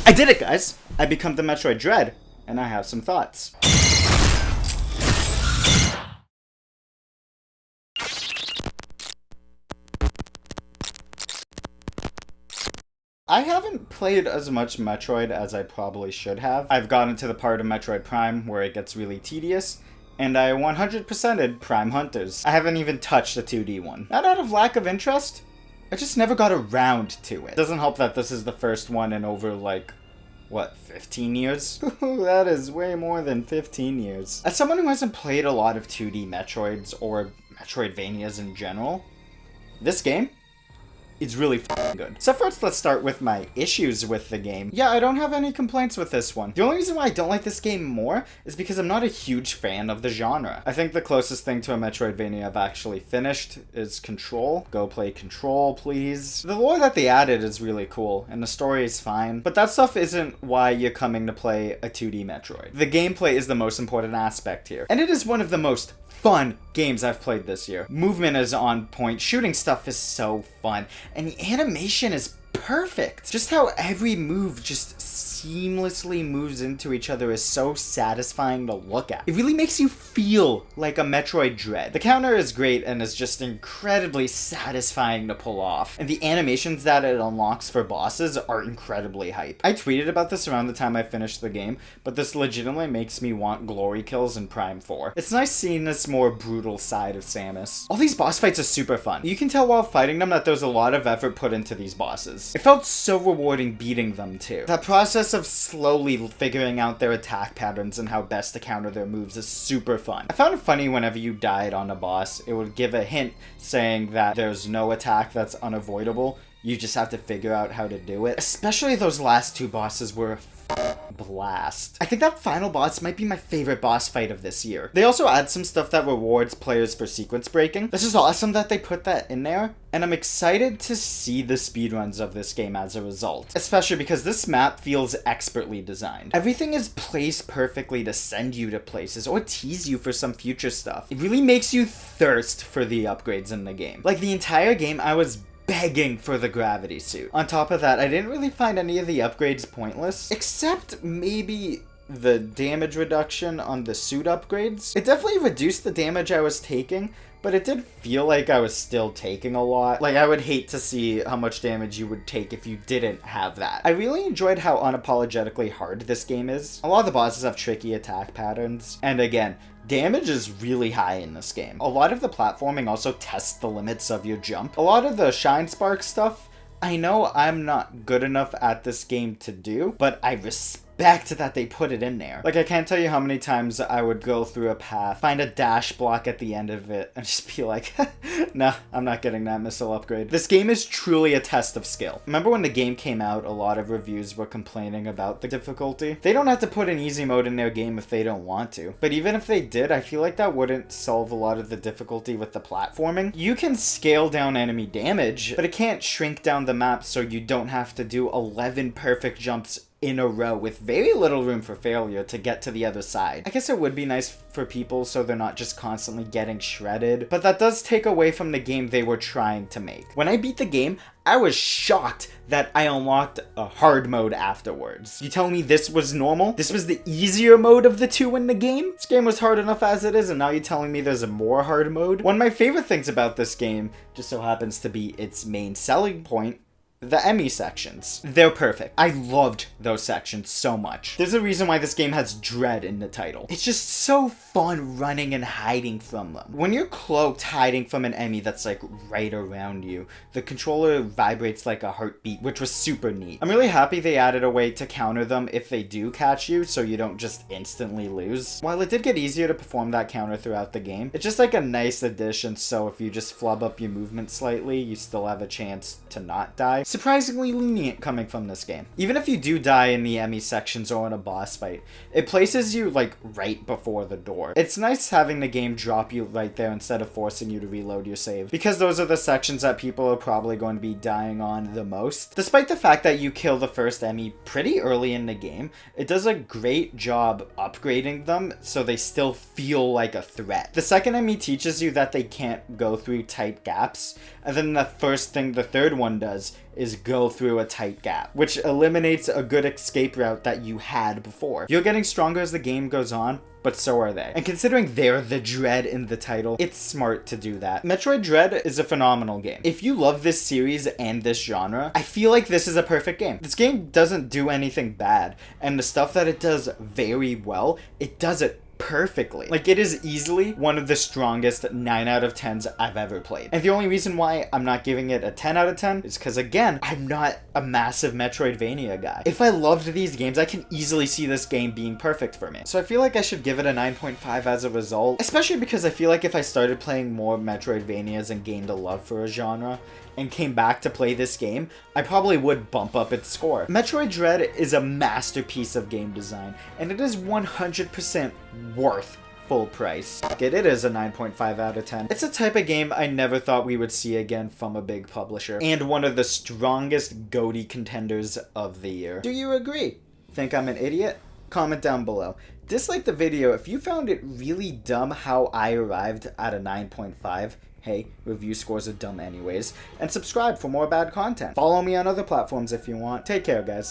I did it, guys! I become the Metroid Dread, and I have some thoughts. I haven't played as much Metroid as I probably should have. I've gotten to the part of Metroid Prime where it gets really tedious, and I 100%ed Prime Hunters. I haven't even touched the 2D one. Not out of lack of interest, I just never got around to it. Doesn't help that this is the first one in over, like, what, 15 years? That is way more than 15 years. As someone who hasn't played a lot of 2D Metroids or Metroidvanias in general, this game, it's really f***ing good. So first, let's start with my issues with the game. Yeah, I don't have any complaints with this one. The only reason why I don't like this game more is because I'm not a huge fan of the genre. I think the closest thing to a Metroidvania I've actually finished is Control. Go play Control, please. The lore that they added is really cool, and the story is fine, but that stuff isn't why you're coming to play a 2D Metroid. The gameplay is the most important aspect here, and it is one of the most fun games I've played this year. Movement is on point, shooting stuff is so fun, and the animation is perfect. Just how every move just seamlessly moves into each other is so satisfying to look at. It really makes you feel like a Metroid Dread. The counter is great and is just incredibly satisfying to pull off, and the animations that it unlocks for bosses are incredibly hype. I tweeted about this around the time I finished the game, but this legitimately makes me want glory kills in Prime 4. It's nice seeing this more brutal side of Samus. All these boss fights are super fun. You can tell while fighting them that there's a lot of effort put into these bosses. It felt so rewarding beating them too. That process of slowly figuring out their attack patterns and how best to counter their moves is super fun. I found it funny whenever you died on a boss, it would give a hint saying that there's no attack that's unavoidable. You just have to figure out how to do it. Especially those last two bosses were blast. I think that final boss might be my favorite boss fight of this year. They also add some stuff that rewards players for sequence breaking. This is awesome that they put that in there, and I'm excited to see the speedruns of this game as a result. Especially because this map feels expertly designed. Everything is placed perfectly to send you to places or tease you for some future stuff. It really makes you thirst for the upgrades in the game. Like the entire game, I was begging for the gravity suit. On top of that, I didn't really find any of the upgrades pointless, except maybe the damage reduction on the suit upgrades. It definitely reduced the damage I was taking, but it did feel like I was still taking a lot. Like, I would hate to see how much damage you would take if you didn't have that. I really enjoyed how unapologetically hard this game is. A lot of the bosses have tricky attack patterns, and again, damage is really high in this game. A lot of the platforming also tests the limits of your jump. A lot of the Shine Spark stuff, I know I'm not good enough at this game to do, but I respect that they put it in there. Like, I can't tell you how many times I would go through a path, find a dash block at the end of it, and just be like, nah, I'm not getting that missile upgrade. This game is truly a test of skill. Remember when the game came out, a lot of reviews were complaining about the difficulty? They don't have to put an easy mode in their game if they don't want to. But even if they did, I feel like that wouldn't solve a lot of the difficulty with the platforming. You can scale down enemy damage, but it can't shrink down the map so you don't have to do 11 perfect jumps in a row with very little room for failure to get to the other side. I guess it would be nice for people so they're not just constantly getting shredded, but that does take away from the game they were trying to make. When I beat the game, I was shocked that I unlocked a hard mode afterwards. You telling me this was normal? This was the easier mode of the two in the game? This game was hard enough as it is, and now you're telling me there's a more hard mode? One of my favorite things about this game just so happens to be its main selling point, the Emmy sections. They're perfect. I loved those sections so much. There's a reason why this game has dread in the title. It's just so fun running and hiding from them. When you're cloaked hiding from an Emmy that's like right around you, the controller vibrates like a heartbeat, which was super neat. I'm really happy they added a way to counter them if they do catch you, so you don't just instantly lose. While it did get easier to perform that counter throughout the game, it's just like a nice addition, so if you just flub up your movement slightly, you still have a chance to not die. Surprisingly lenient coming from this game. Even if you do die in the Emmy sections or in a boss fight, it places you like right before the door. It's nice having the game drop you right there instead of forcing you to reload your save, because those are the sections that people are probably going to be dying on the most. Despite the fact that you kill the first Emmy pretty early in the game, it does a great job upgrading them so they still feel like a threat. The second Emmy teaches you that they can't go through tight gaps, and then the first thing the third one does is go through a tight gap, which eliminates a good escape route that you had before. You're getting stronger as the game goes on, but so are they. And considering they're the Dread in the title, it's smart to do that. Metroid Dread is a phenomenal game. If you love this series and this genre, I feel like this is a perfect game. This game doesn't do anything bad, and the stuff that it does very well, it does it perfectly. Like, it is easily one of the strongest 9 out of 10s I've ever played. And the only reason why I'm not giving it a 10 out of 10 is because, again, I'm not a massive Metroidvania guy. If I loved these games, I can easily see this game being perfect for me. So I feel like I should give it a 9.5 as a result, especially because I feel like if I started playing more Metroidvanias and gained a love for a genre, and came back to play this game, I probably would bump up its score. Metroid Dread is a masterpiece of game design, and it is 100% worth full price. It is a 9.5 out of 10. It's a type of game I never thought we would see again from a big publisher, and one of the strongest GOTY contenders of the year. Do you agree? Think I'm an idiot? Comment down below. Dislike the video if you found it really dumb how I arrived at a 9.5. Hey, review scores are dumb anyways. And subscribe for more bad content. Follow me on other platforms if you want. Take care, guys.